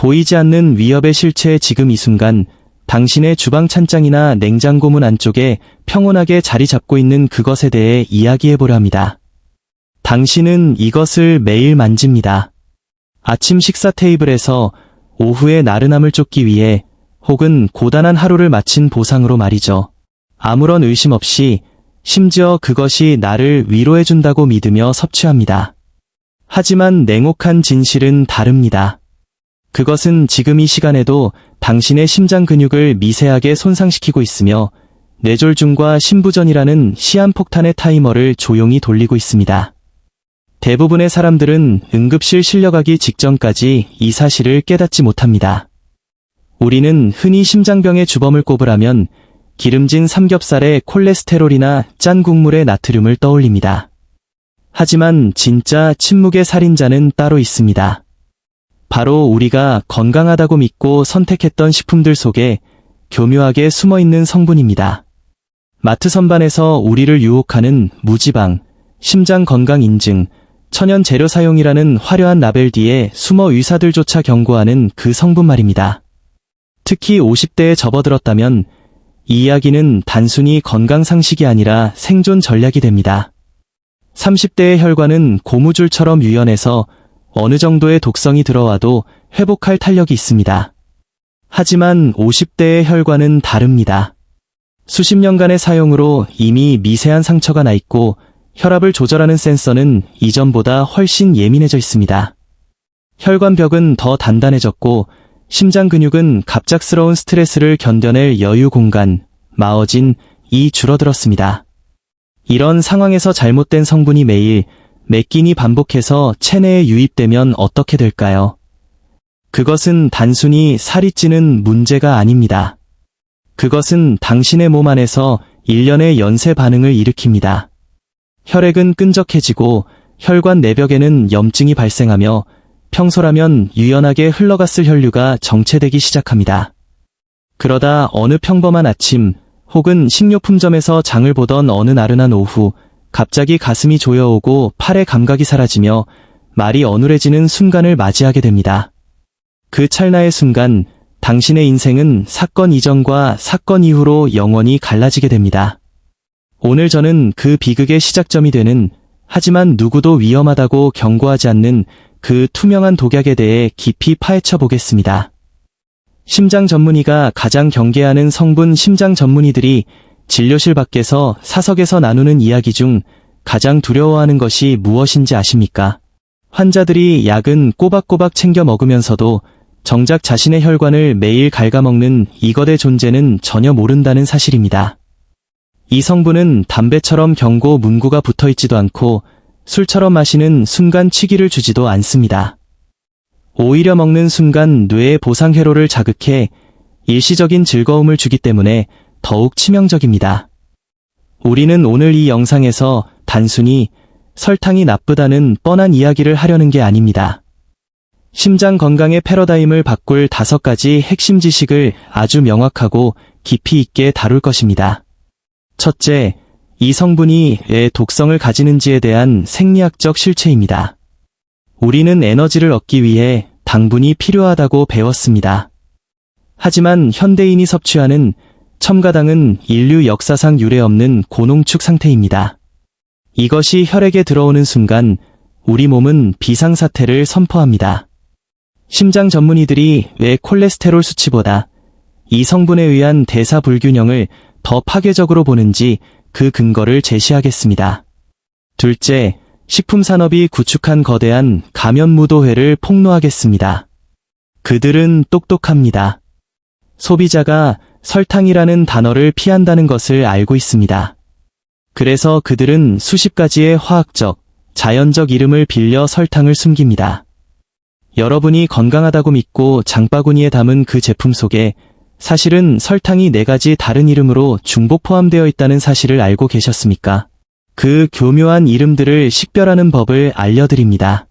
보이지 않는 위협의 실체 지금 이 순간 당신의 주방 찬장이나 냉장고 문 안쪽에 평온하게 자리 잡고 있는 그것에 대해 이야기해보려 합니다. 당신은 이것을 매일 만집니다. 아침 식사 테이블에서 오후의 나른함을 쫓기 위해 혹은 고단한 하루를 마친 보상으로 말이죠. 아무런 의심 없이 심지어 그것이 나를 위로해준다고 믿으며 섭취합니다. 하지만 냉혹한 진실은 다릅니다. 그것은 지금 이 시간에도 당신의 심장 근육을 미세하게 손상시키고 있으며 뇌졸중과 심부전이라는 시한폭탄의 타이머를 조용히 돌리고 있습니다. 대부분의 사람들은 응급실 실려가기 직전까지 이 사실을 깨닫지 못합니다. 우리는 흔히 심장병의 주범을 꼽으라면 기름진 삼겹살에 콜레스테롤이나 짠 국물에 나트륨을 떠올립니다. 하지만 진짜 침묵의 살인자는 따로 있습니다. 바로 우리가 건강하다고 믿고 선택했던 식품들 속에 교묘하게 숨어있는 성분입니다. 마트 선반에서 우리를 유혹하는 무지방, 심장 건강 인증, 천연 재료 사용이라는 화려한 라벨 뒤에 숨어 의사들조차 경고하는 그 성분 말입니다. 특히 50대에 접어들었다면 이 이야기는 단순히 건강 상식이 아니라 생존 전략이 됩니다. 30대의 혈관은 고무줄처럼 유연해서 어느 정도의 독성이 들어와도 회복할 탄력이 있습니다. 하지만 50대의 혈관은 다릅니다. 수십 년간의 사용으로 이미 미세한 상처가 나 있고 혈압을 조절하는 센서는 이전보다 훨씬 예민해져 있습니다. 혈관벽은 더 단단해졌고 심장 근육은 갑작스러운 스트레스를 견뎌낼 여유 공간, 마어진이 줄어들었습니다. 이런 상황에서 잘못된 성분이 매일 몇 끼니 반복해서 체내에 유입되면 어떻게 될까요? 그것은 단순히 살이 찌는 문제가 아닙니다. 그것은 당신의 몸 안에서 일련의 연쇄 반응을 일으킵니다. 혈액은 끈적해지고 혈관 내벽에는 염증이 발생하며 평소라면 유연하게 흘러갔을 혈류가 정체되기 시작합니다. 그러다 어느 평범한 아침 혹은 식료품점에서 장을 보던 어느 나른한 오후 갑자기 가슴이 조여오고 팔의 감각이 사라지며 말이 어눌해지는 순간을 맞이하게 됩니다. 그 찰나의 순간 당신의 인생은 사건 이전과 사건 이후로 영원히 갈라지게 됩니다. 오늘 저는 그 비극의 시작점이 되는 하지만 누구도 위험하다고 경고하지 않는 그 투명한 독약에 대해 깊이 파헤쳐 보겠습니다. 심장 전문의가 가장 경계하는 성분 심장 전문의들이 진료실 밖에서 사석에서 나누는 이야기 중 가장 두려워하는 것이 무엇인지 아십니까? 환자들이 약은 꼬박꼬박 챙겨 먹으면서도 정작 자신의 혈관을 매일 갉아먹는 이것의 존재는 전혀 모른다는 사실입니다. 이 성분은 담배처럼 경고 문구가 붙어있지도 않고 술처럼 마시는 순간 취기를 주지도 않습니다. 오히려 먹는 순간 뇌의 보상 회로를 자극해 일시적인 즐거움을 주기 때문에 더욱 치명적입니다. 우리는 오늘 이 영상에서 단순히 설탕이 나쁘다는 뻔한 이야기를 하려는 게 아닙니다. 심장 건강의 패러다임을 바꿀 5가지 핵심 지식을 아주 명확하고 깊이 있게 다룰 것입니다. 첫째, 이 성분이 왜 독성을 가지는지에 대한 생리학적 실체입니다. 우리는 에너지를 얻기 위해 당분이 필요하다고 배웠습니다. 하지만 현대인이 섭취하는 첨가당은 인류 역사상 유례없는 고농축 상태입니다. 이것이 혈액에 들어오는 순간 우리 몸은 비상사태를 선포합니다. 심장 전문의들이 왜 콜레스테롤 수치보다 이 성분에 의한 대사 불균형을 더 파괴적으로 보는지 그 근거를 제시하겠습니다. 둘째, 식품산업이 구축한 거대한 가면무도회를 폭로하겠습니다. 그들은 똑똑합니다. 소비자가 설탕이라는 단어를 피한다는 것을 알고 있습니다. 그래서 그들은 수십 가지의 화학적, 자연적 이름을 빌려 설탕을 숨깁니다. 여러분이 건강하다고 믿고 장바구니에 담은 그 제품 속에 사실은 설탕이 4가지 다른 이름으로 중복 포함되어 있다는 사실을 알고 계셨습니까? 그 교묘한 이름들을 식별하는 법을 알려드립니다.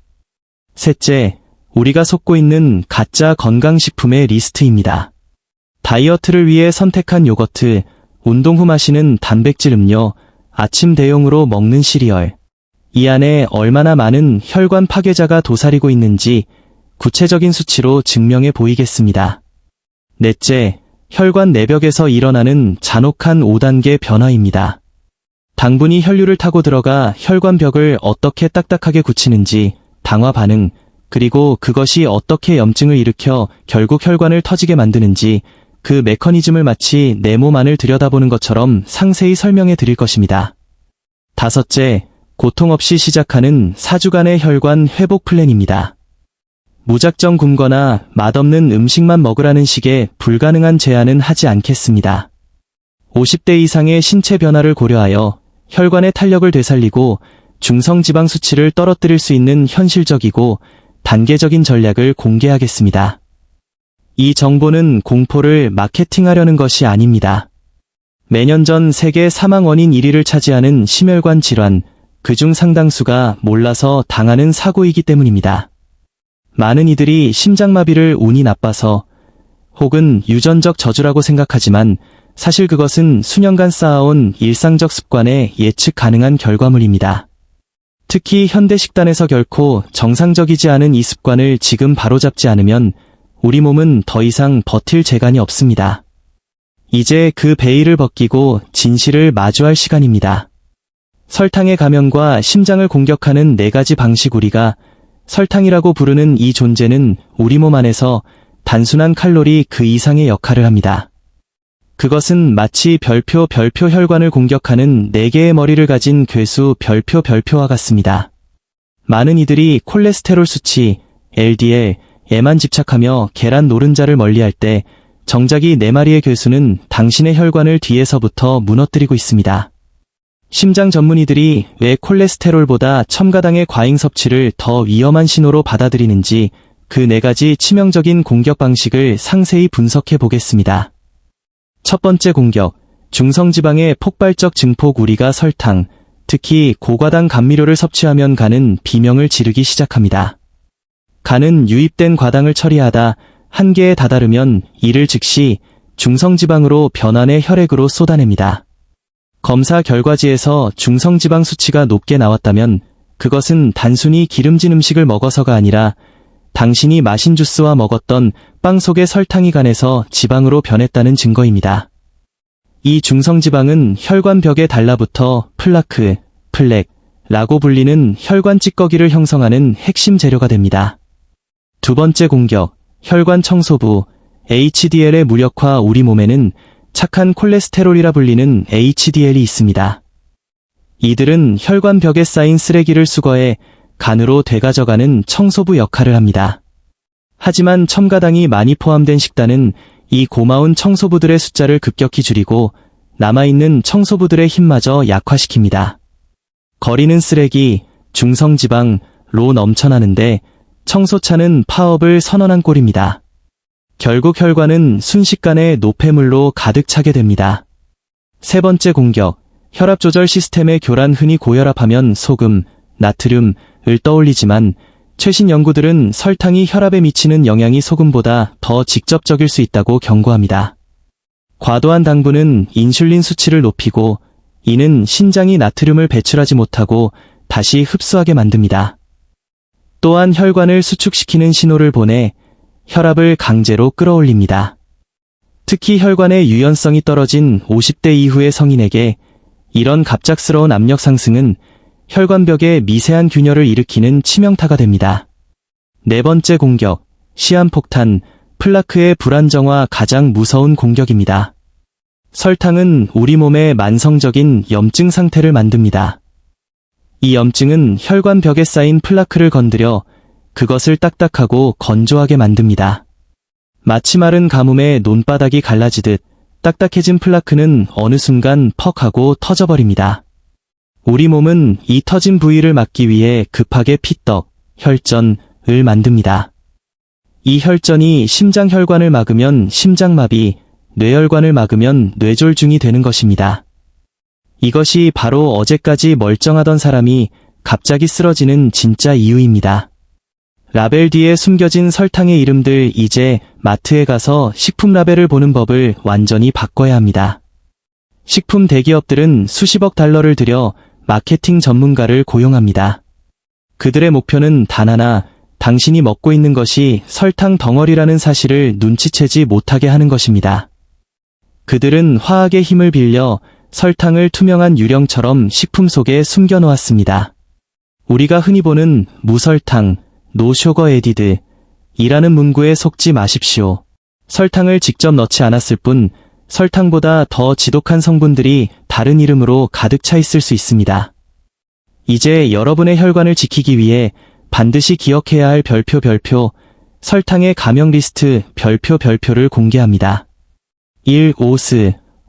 셋째, 우리가 속고 있는 가짜 건강식품의 리스트입니다. 다이어트를 위해 선택한 요거트, 운동 후 마시는 단백질 음료, 아침 대용으로 먹는 시리얼. 이 안에 얼마나 많은 혈관 파괴자가 도사리고 있는지 구체적인 수치로 증명해 보이겠습니다. 넷째, 혈관 내벽에서 일어나는 잔혹한 5단계 변화입니다. 당분이 혈류를 타고 들어가 혈관벽을 어떻게 딱딱하게 굳히는지, 당화 반응, 그리고 그것이 어떻게 염증을 일으켜 결국 혈관을 터지게 만드는지 그 메커니즘을 마치 내 몸 안을 들여다보는 것처럼 상세히 설명해 드릴 것입니다. 다섯째, 고통 없이 시작하는 4주간의 혈관 회복 플랜입니다. 무작정 굶거나 맛없는 음식만 먹으라는 식의 불가능한 제한은 하지 않겠습니다. 50대 이상의 신체 변화를 고려하여 혈관의 탄력을 되살리고 중성지방 수치를 떨어뜨릴 수 있는 현실적이고 단계적인 전략을 공개하겠습니다. 이 정보는 공포를 마케팅하려는 것이 아닙니다. 매년 전 세계 사망 원인 1위를 차지하는 심혈관 질환, 그중 상당수가 몰라서 당하는 사고이기 때문입니다. 많은 이들이 심장마비를 운이 나빠서 혹은 유전적 저주라고 생각하지만 사실 그것은 수년간 쌓아온 일상적 습관의 예측 가능한 결과물입니다. 특히 현대 식단에서 결코 정상적이지 않은 이 습관을 지금 바로잡지 않으면 우리 몸은 더 이상 버틸 재간이 없습니다. 이제 그 베일을 벗기고 진실을 마주할 시간입니다. 설탕의 가면과 심장을 공격하는 4가지 방식. 우리가 설탕이라고 부르는 이 존재는 우리 몸 안에서 단순한 칼로리 그 이상의 역할을 합니다. 그것은 마치 별표 혈관을 공격하는 4개의 머리를 가진 괴수 별표와 같습니다. 많은 이들이 콜레스테롤 수치, LDL에만 집착하며 계란 노른자를 멀리할 때 정작 이 4마리의 괴수는 당신의 혈관을 뒤에서부터 무너뜨리고 있습니다. 심장 전문의들이 왜 콜레스테롤보다 첨가당의 과잉 섭취를 더 위험한 신호로 받아들이는지 그 4가지 치명적인 공격 방식을 상세히 분석해 보겠습니다. 첫 번째 공격, 중성지방의 폭발적 증폭. 우리가 설탕, 특히 고과당 감미료를 섭취하면 간은 비명을 지르기 시작합니다. 간은 유입된 과당을 처리하다 한계에 다다르면 이를 즉시 중성지방으로 변환해 혈액으로 쏟아냅니다. 검사 결과지에서 중성지방 수치가 높게 나왔다면 그것은 단순히 기름진 음식을 먹어서가 아니라 당신이 마신 주스와 먹었던 빵 속의 설탕이 간에서 지방으로 변했다는 증거입니다. 이 중성지방은 혈관벽에 달라붙어 플렉라고 불리는 혈관 찌꺼기를 형성하는 핵심 재료가 됩니다. 두 번째 공격, 혈관 청소부, HDL의 무력화. 우리 몸에는 착한 콜레스테롤이라 불리는 HDL이 있습니다. 이들은 혈관벽에 쌓인 쓰레기를 수거해 간으로 되가져가는 청소부 역할을 합니다. 하지만 첨가당이 많이 포함된 식단은 이 고마운 청소부들의 숫자를 급격히 줄이고 남아있는 청소부들의 힘마저 약화시킵니다. 거리는 쓰레기, 중성지방로 넘쳐나는데 청소차는 파업을 선언한 꼴입니다. 결국 혈관은 순식간에 노폐물로 가득 차게 됩니다. 세 번째 공격, 혈압 조절 시스템의 교란. 흔히 고혈압하면 소금, 나트륨을 떠올리지만 최신 연구들은 설탕이 혈압에 미치는 영향이 소금보다 더 직접적일 수 있다고 경고합니다. 과도한 당분은 인슐린 수치를 높이고 이는 신장이 나트륨을 배출하지 못하고 다시 흡수하게 만듭니다. 또한 혈관을 수축시키는 신호를 보내 혈압을 강제로 끌어올립니다. 특히 혈관의 유연성이 떨어진 50대 이후의 성인에게 이런 갑작스러운 압력 상승은 혈관벽에 미세한 균열을 일으키는 치명타가 됩니다. 네 번째 공격, 시한폭탄, 플라크의 불안정화. 가장 무서운 공격입니다. 설탕은 우리 몸의 만성적인 염증 상태를 만듭니다. 이 염증은 혈관벽에 쌓인 플라크를 건드려 그것을 딱딱하고 건조하게 만듭니다. 마치 마른 가뭄에 논바닥이 갈라지듯 딱딱해진 플라크는 어느 순간 퍽 하고 터져버립니다. 우리 몸은 이 터진 부위를 막기 위해 급하게 피떡, 혈전을 만듭니다. 이 혈전이 심장혈관을 막으면 심장마비, 뇌혈관을 막으면 뇌졸중이 되는 것입니다. 이것이 바로 어제까지 멀쩡하던 사람이 갑자기 쓰러지는 진짜 이유입니다. 라벨 뒤에 숨겨진 설탕의 이름들. 이제 마트에 가서 식품 라벨을 보는 법을 완전히 바꿔야 합니다. 식품 대기업들은 수십억 달러를 들여 마케팅 전문가를 고용합니다. 그들의 목표는 단 하나, 당신이 먹고 있는 것이 설탕 덩어리라는 사실을 눈치채지 못하게 하는 것입니다. 그들은 화학의 힘을 빌려 설탕을 투명한 유령처럼 식품 속에 숨겨놓았습니다. 우리가 흔히 보는 무설탕, 노쇼거 에디드 이라는 문구에 속지 마십시오. 설탕을 직접 넣지 않았을 뿐 설탕보다 더 지독한 성분들이 다른 이름으로 가득 차 있을 수 있습니다. 이제 여러분의 혈관을 지키기 위해 반드시 기억해야 할 별표 설탕의 가명 리스트 별표를 공개합니다. 1.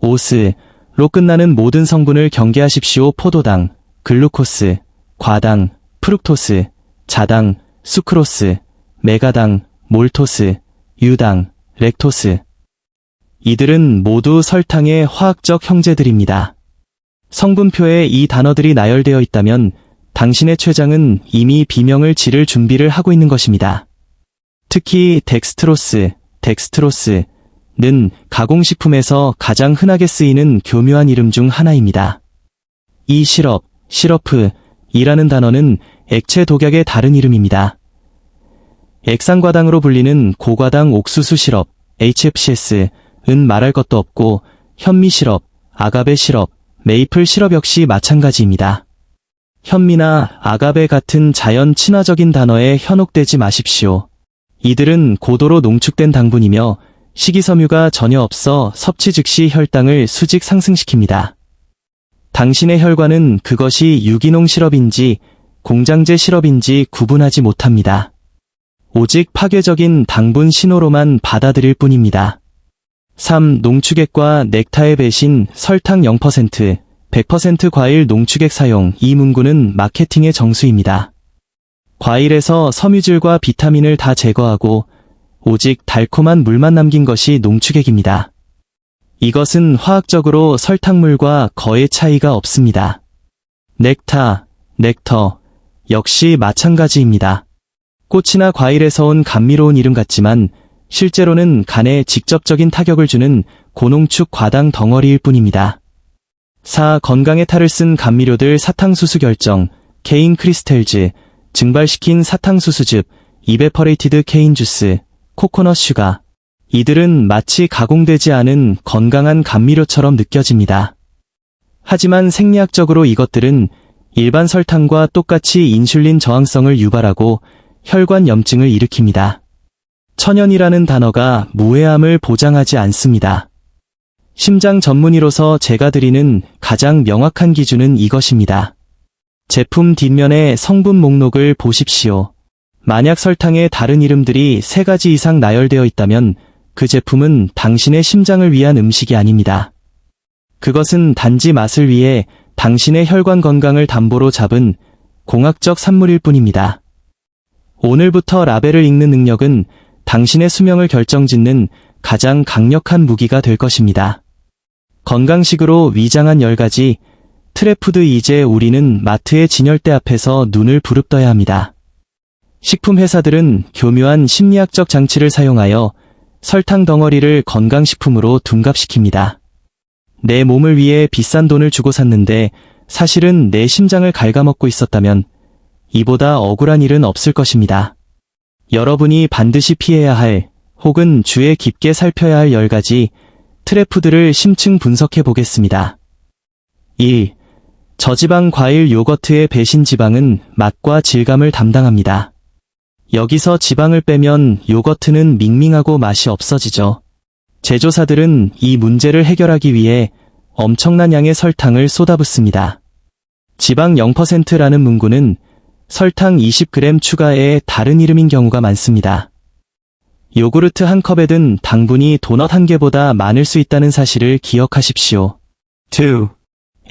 오스로 끝나는 모든 성분을 경계하십시오. 포도당, 글루코스, 과당, 프룩토스, 자당, 수크로스, 메가당, 몰토스, 유당, 렉토스. 이들은 모두 설탕의 화학적 형제들입니다. 성분표에 이 단어들이 나열되어 있다면 당신의 췌장은 이미 비명을 지를 준비를 하고 있는 것입니다. 특히 덱스트로스는 가공식품에서 가장 흔하게 쓰이는 교묘한 이름 중 하나입니다. 이 시럽이라는 단어는 액체 독약의 다른 이름입니다. 액상과당으로 불리는 고과당 옥수수 시럽, HFCS은 말할 것도 없고 현미 시럽, 아가베 시럽, 메이플 시럽 역시 마찬가지입니다. 현미나 아가베 같은 자연 친화적인 단어에 현혹되지 마십시오. 이들은 고도로 농축된 당분이며 식이섬유가 전혀 없어 섭취 즉시 혈당을 수직 상승시킵니다. 당신의 혈관은 그것이 유기농 시럽인지 공장제 시럽인지 구분하지 못합니다. 오직 파괴적인 당분 신호로만 받아들일 뿐입니다. 3. 농축액과 넥타의 배신 설탕 0%, 100% 과일 농축액 사용. 이 문구는 마케팅의 정수입니다. 과일에서 섬유질과 비타민을 다 제거하고 오직 달콤한 물만 남긴 것이 농축액입니다. 이것은 화학적으로 설탕물과 거의 차이가 없습니다. 넥터 역시 마찬가지입니다. 꽃이나 과일에서 온 감미로운 이름 같지만 실제로는 간에 직접적인 타격을 주는 고농축 과당 덩어리일 뿐입니다. 4. 건강에 탈을 쓴 감미료들 사탕수수 결정, 케인 크리스텔즈, 증발시킨 사탕수수즙, 이베퍼레이티드 케인 주스, 코코넛 슈가. 이들은 마치 가공되지 않은 건강한 감미료처럼 느껴집니다. 하지만 생리학적으로 이것들은 일반 설탕과 똑같이 인슐린 저항성을 유발하고 혈관 염증을 일으킵니다. 천연이라는 단어가 무해함을 보장하지 않습니다. 심장 전문의로서 제가 드리는 가장 명확한 기준은 이것입니다. 제품 뒷면의 성분 목록을 보십시오. 만약 설탕의 다른 이름들이 3가지 이상 나열되어 있다면 그 제품은 당신의 심장을 위한 음식이 아닙니다. 그것은 단지 맛을 위해 당신의 혈관 건강을 담보로 잡은 공학적 산물일 뿐입니다. 오늘부터 라벨을 읽는 능력은 당신의 수명을 결정짓는 가장 강력한 무기가 될 것입니다. 건강식으로 위장한 10가지 트랩푸드. 이제 우리는 마트의 진열대 앞에서 눈을 부릅떠야 합니다. 식품 회사들은 교묘한 심리학적 장치를 사용하여 설탕 덩어리를 건강식품으로 둔갑시킵니다. 내 몸을 위해 비싼 돈을 주고 샀는데 사실은 내 심장을 갉아먹고 있었다면 이보다 억울한 일은 없을 것입니다. 여러분이 반드시 피해야 할 혹은 주의 깊게 살펴야 할 10가지 트랩푸드를 심층 분석해 보겠습니다. 1. 저지방 과일 요거트의 배신 지방은 맛과 질감을 담당합니다. 여기서 지방을 빼면 요거트는 밍밍하고 맛이 없어지죠. 제조사들은 이 문제를 해결하기 위해 엄청난 양의 설탕을 쏟아붓습니다. 지방 0%라는 문구는 설탕 20g 추가의 다른 이름인 경우가 많습니다. 요구르트 한 컵에 든 당분이 도넛 한 개보다 많을 수 있다는 사실을 기억하십시오. 2.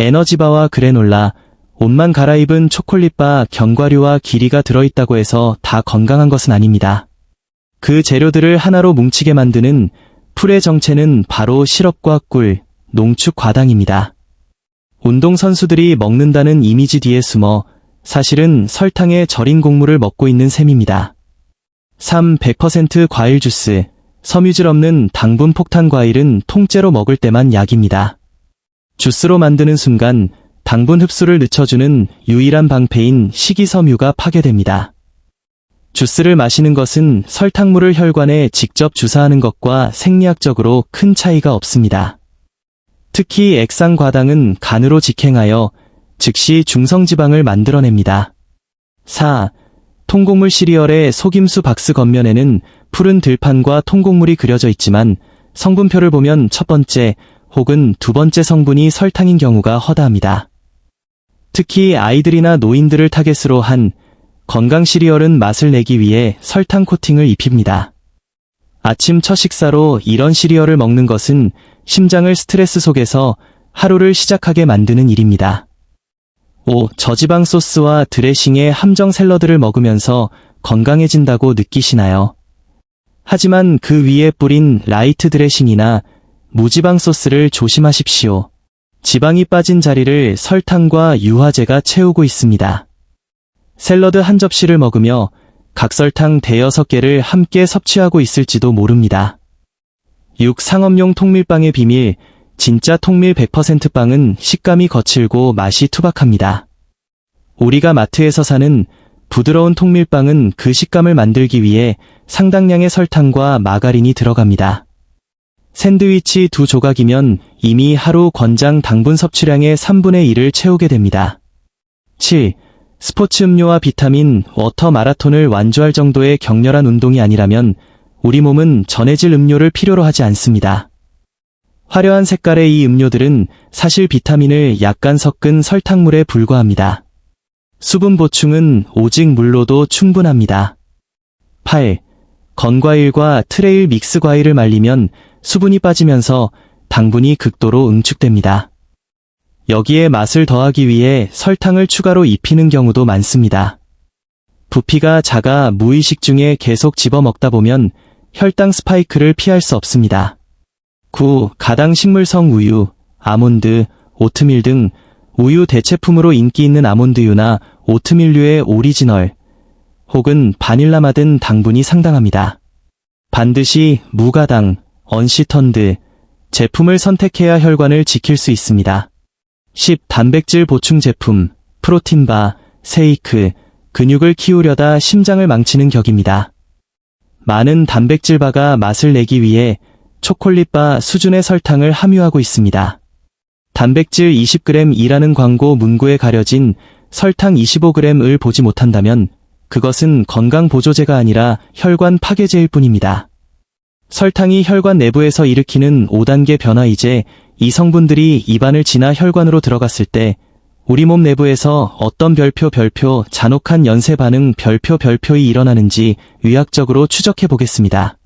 에너지바와 그래놀라, 옷만 갈아입은 초콜릿바, 견과류와 기리가 들어있다고 해서 다 건강한 것은 아닙니다. 그 재료들을 하나로 뭉치게 만드는 풀의 정체는 바로 시럽과 꿀, 농축 과당입니다. 운동선수들이 먹는다는 이미지 뒤에 숨어 사실은 설탕에 절인 곡물을 먹고 있는 셈입니다. 3. 100% 과일 주스, 섬유질 없는 당분 폭탄 과일은 통째로 먹을 때만 약입니다. 주스로 만드는 순간 당분 흡수를 늦춰주는 유일한 방패인 식이섬유가 파괴됩니다. 주스를 마시는 것은 설탕물을 혈관에 직접 주사하는 것과 생리학적으로 큰 차이가 없습니다. 특히 액상과당은 간으로 직행하여 즉시 중성지방을 만들어냅니다. 4. 통곡물 시리얼의 속임수 박스 겉면에는 푸른 들판과 통곡물이 그려져 있지만 성분표를 보면 첫 번째 혹은 두 번째 성분이 설탕인 경우가 허다합니다. 특히 아이들이나 노인들을 타겟으로 한 건강 시리얼은 맛을 내기 위해 설탕 코팅을 입힙니다. 아침 첫 식사로 이런 시리얼을 먹는 것은 심장을 스트레스 속에서 하루를 시작하게 만드는 일입니다. 5. 저지방 소스와 드레싱의 함정 샐러드를 먹으면서 건강해진다고 느끼시나요? 하지만 그 위에 뿌린 라이트 드레싱이나 무지방 소스를 조심하십시오. 지방이 빠진 자리를 설탕과 유화제가 채우고 있습니다. 샐러드 한 접시를 먹으며 각설탕 대여섯 개를 함께 섭취하고 있을지도 모릅니다. 6. 상업용 통밀빵의 비밀. 진짜 통밀 100% 빵은 식감이 거칠고 맛이 투박합니다. 우리가 마트에서 사는 부드러운 통밀빵은 그 식감을 만들기 위해 상당량의 설탕과 마가린이 들어갑니다. 샌드위치 2조각이면 이미 하루 권장 당분 섭취량의 3분의 1을 채우게 됩니다. 7. 스포츠 음료와 비타민, 워터 마라톤을 완주할 정도의 격렬한 운동이 아니라면 우리 몸은 전해질 음료를 필요로 하지 않습니다. 화려한 색깔의 이 음료들은 사실 비타민을 약간 섞은 설탕물에 불과합니다. 수분 보충은 오직 물로도 충분합니다. 8. 건과일과 트레일 믹스 과일을 말리면 수분이 빠지면서 당분이 극도로 응축됩니다. 여기에 맛을 더하기 위해 설탕을 추가로 입히는 경우도 많습니다. 부피가 작아 무의식 중에 계속 집어먹다 보면 혈당 스파이크를 피할 수 없습니다. 9. 가당 식물성 우유, 아몬드, 오트밀 등 우유 대체품으로 인기 있는 아몬드유나 오트밀류의 오리지널 혹은 바닐라맛은 당분이 상당합니다. 반드시 무가당, 언시턴드 제품을 선택해야 혈관을 지킬 수 있습니다. 10. 단백질 보충 제품, 프로틴바, 세이크, 근육을 키우려다 심장을 망치는 격입니다. 많은 단백질바가 맛을 내기 위해 초콜릿바 수준의 설탕을 함유하고 있습니다. 단백질 20g이라는 광고 문구에 가려진 설탕 25g을 보지 못한다면 그것은 건강 보조제가 아니라 혈관 파괴제일 뿐입니다. 설탕이 혈관 내부에서 일으키는 5단계 변화이제 이 성분들이 입안을 지나 혈관으로 들어갔을 때 우리 몸 내부에서 어떤 별표 잔혹한 연쇄 반응 별표이 일어나는지 의학적으로 추적해 보겠습니다.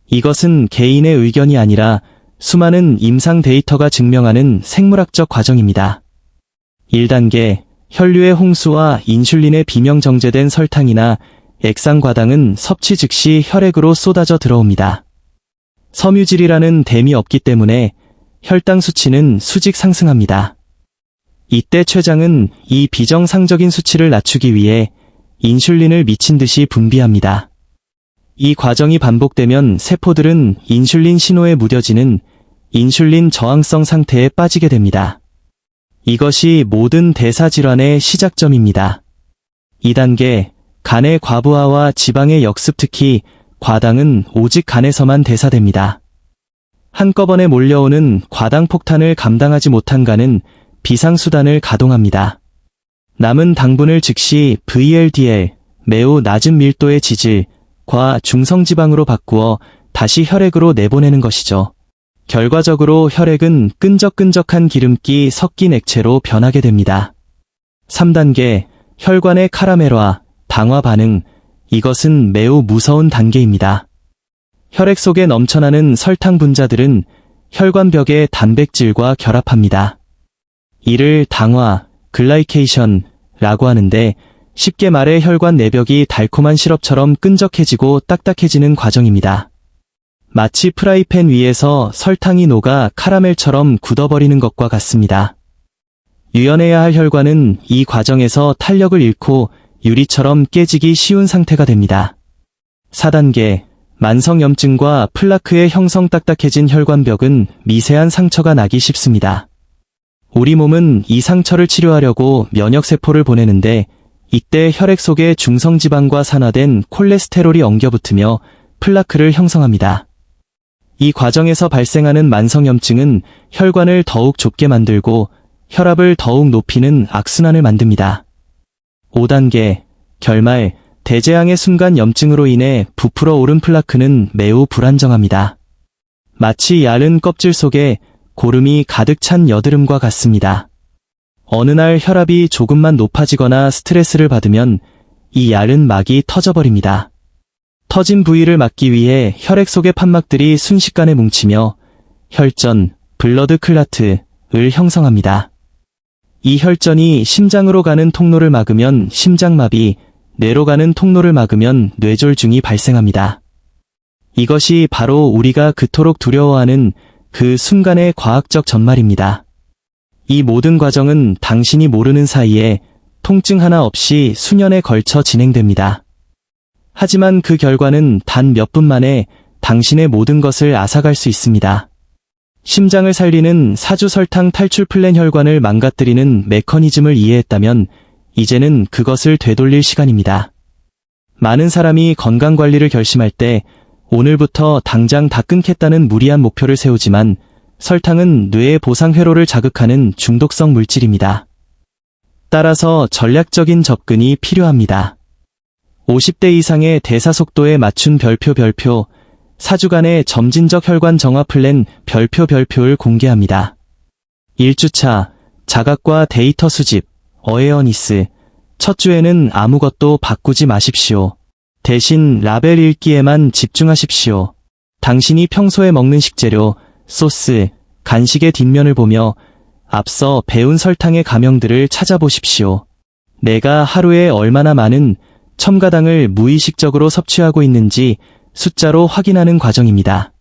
이것은 개인의 의견이 아니라 수많은 임상 데이터가 증명하는 생물학적 과정입니다. 1단계, 혈류의 홍수와 인슐린에 비명 정제된 설탕이나 액상과당은 섭취 즉시 혈액으로 쏟아져 들어옵니다. 섬유질이라는 댐이 없기 때문에 혈당 수치는 수직 상승합니다. 이때 췌장은 이 비정상적인 수치를 낮추기 위해 인슐린을 미친 듯이 분비합니다. 이 과정이 반복되면 세포들은 인슐린 신호에 무뎌지는 인슐린 저항성 상태에 빠지게 됩니다. 이것이 모든 대사질환의 시작점입니다. 2단계, 간의 과부하와 지방의 역습 특히 과당은 오직 간에서만 대사됩니다. 한꺼번에 몰려오는 과당 폭탄을 감당하지 못한 간은 비상수단을 가동합니다. 남은 당분을 즉시 VLDL, 매우 낮은 밀도의 지질, 과 중성지방으로 바꾸어 다시 혈액으로 내보내는 것이죠. 결과적으로 혈액은 끈적끈적한 기름기 섞인 액체로 변하게 됩니다. 3단계, 혈관의 카라멜화, 당화 반응. 이것은 매우 무서운 단계입니다. 혈액 속에 넘쳐나는 설탕 분자들은 혈관벽의 단백질과 결합합니다. 이를 당화, 글라이케이션라고 하는데 쉽게 말해 혈관 내벽이 달콤한 시럽처럼 끈적해지고 딱딱해지는 과정입니다. 마치 프라이팬 위에서 설탕이 녹아 카라멜처럼 굳어버리는 것과 같습니다. 유연해야 할 혈관은 이 과정에서 탄력을 잃고 유리처럼 깨지기 쉬운 상태가 됩니다. 4단계, 만성염증과 플라크의 형성 딱딱해진 혈관벽은 미세한 상처가 나기 쉽습니다. 우리 몸은 이 상처를 치료하려고 면역세포를 보내는데 이때 혈액 속에 중성지방과 산화된 콜레스테롤이 엉겨붙으며 플라크를 형성합니다. 이 과정에서 발생하는 만성염증은 혈관을 더욱 좁게 만들고 혈압을 더욱 높이는 악순환을 만듭니다. 5단계, 결말, 대재앙의 순간 염증으로 인해 부풀어 오른 플라크는 매우 불안정합니다. 마치 얇은 껍질 속에 고름이 가득 찬 여드름과 같습니다. 어느 날 혈압이 조금만 높아지거나 스트레스를 받으면 이 얇은 막이 터져버립니다. 터진 부위를 막기 위해 혈액 속의 판막들이 순식간에 뭉치며 혈전, 블러드 클라트를 형성합니다. 이 혈전이 심장으로 가는 통로를 막으면 심장마비, 뇌로 가는 통로를 막으면 뇌졸중이 발생합니다. 이것이 바로 우리가 그토록 두려워하는 그 순간의 과학적 전말입니다. 이 모든 과정은 당신이 모르는 사이에 통증 하나 없이 수년에 걸쳐 진행됩니다. 하지만 그 결과는 단 몇 분 만에 당신의 모든 것을 앗아갈 수 있습니다. 심장을 살리는 사주설탕 탈출 플랜 혈관을 망가뜨리는 메커니즘을 이해했다면 이제는 그것을 되돌릴 시간입니다. 많은 사람이 건강관리를 결심할 때 오늘부터 당장 다 끊겠다는 무리한 목표를 세우지만 설탕은 뇌의 보상 회로를 자극하는 중독성 물질입니다. 따라서 전략적인 접근이 필요합니다. 50대 이상의 대사 속도에 맞춘 별표 4주간의 점진적 혈관 정화 플랜 별표를 공개합니다. 1주차 자각과 데이터 수집 어웨어니스. 첫 주에는 아무것도 바꾸지 마십시오. 대신 라벨 읽기에만 집중하십시오. 당신이 평소에 먹는 식재료, 소스, 간식의 뒷면을 보며 앞서 배운 설탕의 가명들을 찾아보십시오. 내가 하루에 얼마나 많은 첨가당을 무의식적으로 섭취하고 있는지 숫자로 확인하는 과정입니다.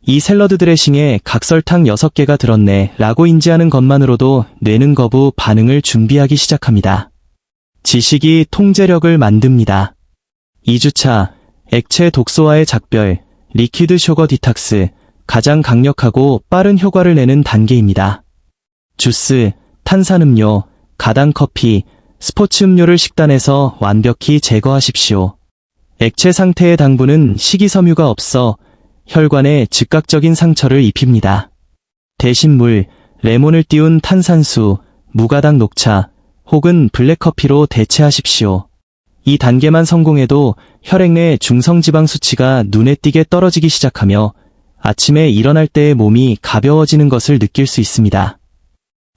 이 샐러드 드레싱에 각설탕 6개가 들었네 라고 인지하는 것만으로도 뇌는 거부 반응을 준비하기 시작합니다. 지식이 통제력을 만듭니다. 2주차 액체 독소와의 작별, 리퀴드 슈거 디탁스, 가장 강력하고 빠른 효과를 내는 단계입니다. 주스, 탄산음료, 가당 커피, 스포츠 음료를 식단에서 완벽히 제거하십시오. 액체 상태의 당분은 식이섬유가 없어 혈관에 즉각적인 상처를 입힙니다. 대신 물, 레몬을 띄운 탄산수, 무가당 녹차 혹은 블랙커피로 대체하십시오. 이 단계만 성공해도 혈액 내 중성지방 수치가 눈에 띄게 떨어지기 시작하며 아침에 일어날 때의 몸이 가벼워지는 것을 느낄 수 있습니다.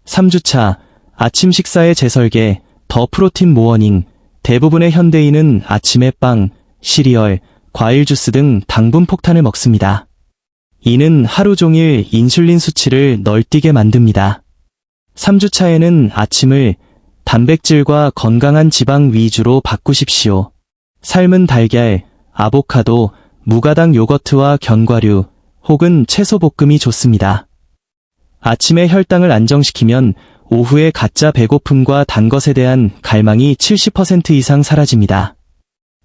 3주차 아침 식사의 재설계, 더 프로틴 모어닝. 대부분의 현대인은 아침에 빵, 시리얼, 과일 주스 등 당분 폭탄을 먹습니다. 이는 하루 종일 인슐린 수치를 널뛰게 만듭니다. 3주차에는 아침을 단백질과 건강한 지방 위주로 바꾸십시오. 삶은 달걀, 아보카도, 무가당 요거트와 견과류 혹은 채소 볶음이 좋습니다. 아침에 혈당을 안정시키면 오후에 가짜 배고픔과 단 것에 대한 갈망이 70% 이상 사라집니다.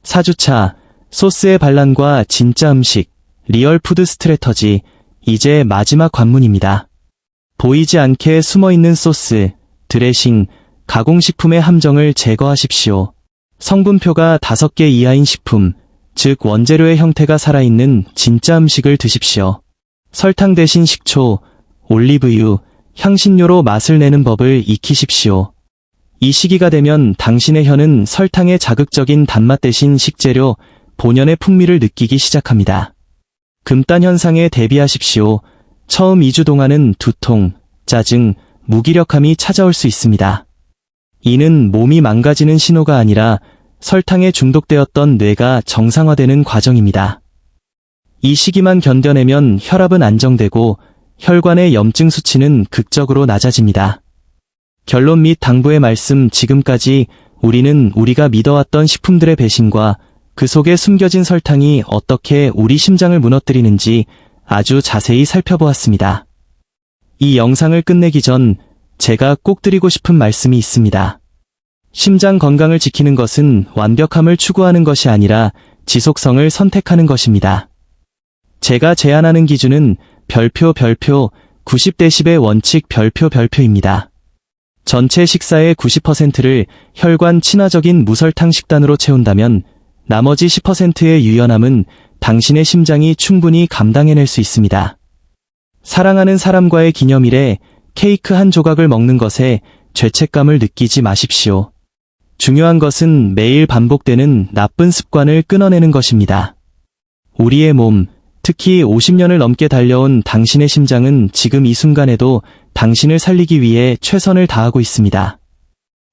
4주차 소스의 반란과 진짜 음식, 리얼 푸드 스트래터지. 이제 마지막 관문입니다. 보이지 않게 숨어있는 소스, 드레싱, 가공식품의 함정을 제거하십시오. 성분표가 5개 이하인 식품, 즉 원재료의 형태가 살아있는 진짜 음식을 드십시오. 설탕 대신 식초, 올리브유, 향신료로 맛을 내는 법을 익히십시오. 이 시기가 되면 당신의 혀는 설탕의 자극적인 단맛 대신 식재료, 본연의 풍미를 느끼기 시작합니다. 금단 현상에 대비하십시오. 처음 2주 동안은 두통, 짜증, 무기력함이 찾아올 수 있습니다. 이는 몸이 망가지는 신호가 아니라 설탕에 중독되었던 뇌가 정상화되는 과정입니다. 이 시기만 견뎌내면 혈압은 안정되고 혈관의 염증 수치는 극적으로 낮아집니다. 결론 및 당부의 말씀. 지금까지 우리는 우리가 믿어왔던 식품들의 배신과 그 속에 숨겨진 설탕이 어떻게 우리 심장을 무너뜨리는지 아주 자세히 살펴보았습니다. 이 영상을 끝내기 전 제가 꼭 드리고 싶은 말씀이 있습니다. 심장 건강을 지키는 것은 완벽함을 추구하는 것이 아니라 지속성을 선택하는 것입니다. 제가 제안하는 기준은 별표 90데시벨 원칙 별표입니다. 전체 식사의 90%를 혈관 친화적인 무설탕 식단으로 채운다면 나머지 10%의 유연함은 당신의 심장이 충분히 감당해낼 수 있습니다. 사랑하는 사람과의 기념일에 케이크 한 조각을 먹는 것에 죄책감을 느끼지 마십시오. 중요한 것은 매일 반복되는 나쁜 습관을 끊어내는 것입니다. 우리의 몸, 특히 50년을 넘게 달려온 당신의 심장은 지금 이 순간에도 당신을 살리기 위해 최선을 다하고 있습니다.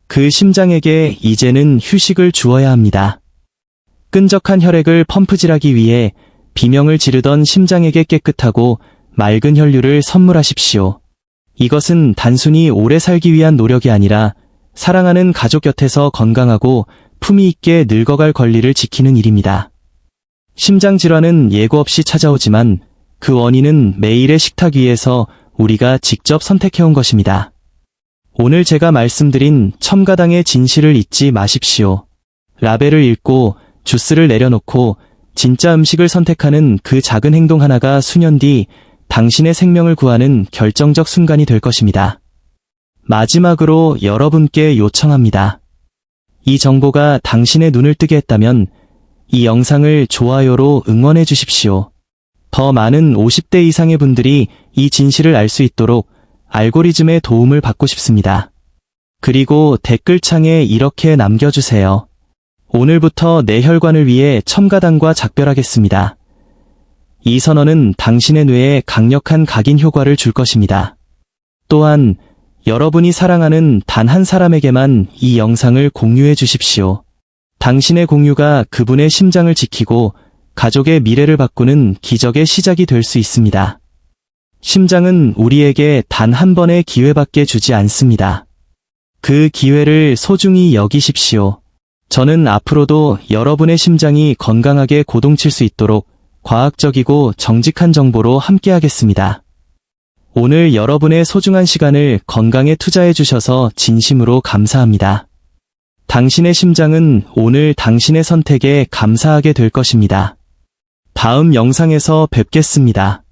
그 심장에게 이제는 휴식을 주어야 합니다. 끈적한 혈액을 펌프질하기 위해 비명을 지르던 심장에게 깨끗하고 맑은 혈류를 선물하십시오. 이것은 단순히 오래 살기 위한 노력이 아니라 사랑하는 가족 곁에서 건강하고 품위 있게 늙어갈 권리를 지키는 일입니다. 심장질환은 예고 없이 찾아오지만 그 원인은 매일의 식탁 위에서 우리가 직접 선택해온 것입니다. 오늘 제가 말씀드린 첨가당의 진실을 잊지 마십시오. 라벨을 읽고 주스를 내려놓고 진짜 음식을 선택하는 그 작은 행동 하나가 수년 뒤 당신의 생명을 구하는 결정적 순간이 될 것입니다. 마지막으로 여러분께 요청합니다. 이 정보가 당신의 눈을 뜨게 했다면 이 영상을 좋아요로 응원해 주십시오. 더 많은 50대 이상의 분들이 이 진실을 알 수 있도록 알고리즘의 도움을 받고 싶습니다. 그리고 댓글창에 이렇게 남겨주세요. 오늘부터 내 혈관을 위해 첨가당과 작별하겠습니다. 이 선언은 당신의 뇌에 강력한 각인 효과를 줄 것입니다. 또한 여러분이 사랑하는 단 한 사람에게만 이 영상을 공유해 주십시오. 당신의 공유가 그분의 심장을 지키고 가족의 미래를 바꾸는 기적의 시작이 될 수 있습니다. 심장은 우리에게 단 한 번의 기회밖에 주지 않습니다. 그 기회를 소중히 여기십시오. 저는 앞으로도 여러분의 심장이 건강하게 고동칠 수 있도록 과학적이고 정직한 정보로 함께하겠습니다. 오늘 여러분의 소중한 시간을 건강에 투자해 주셔서 진심으로 감사합니다. 당신의 심장은 오늘 당신의 선택에 감사하게 될 것입니다. 다음 영상에서 뵙겠습니다.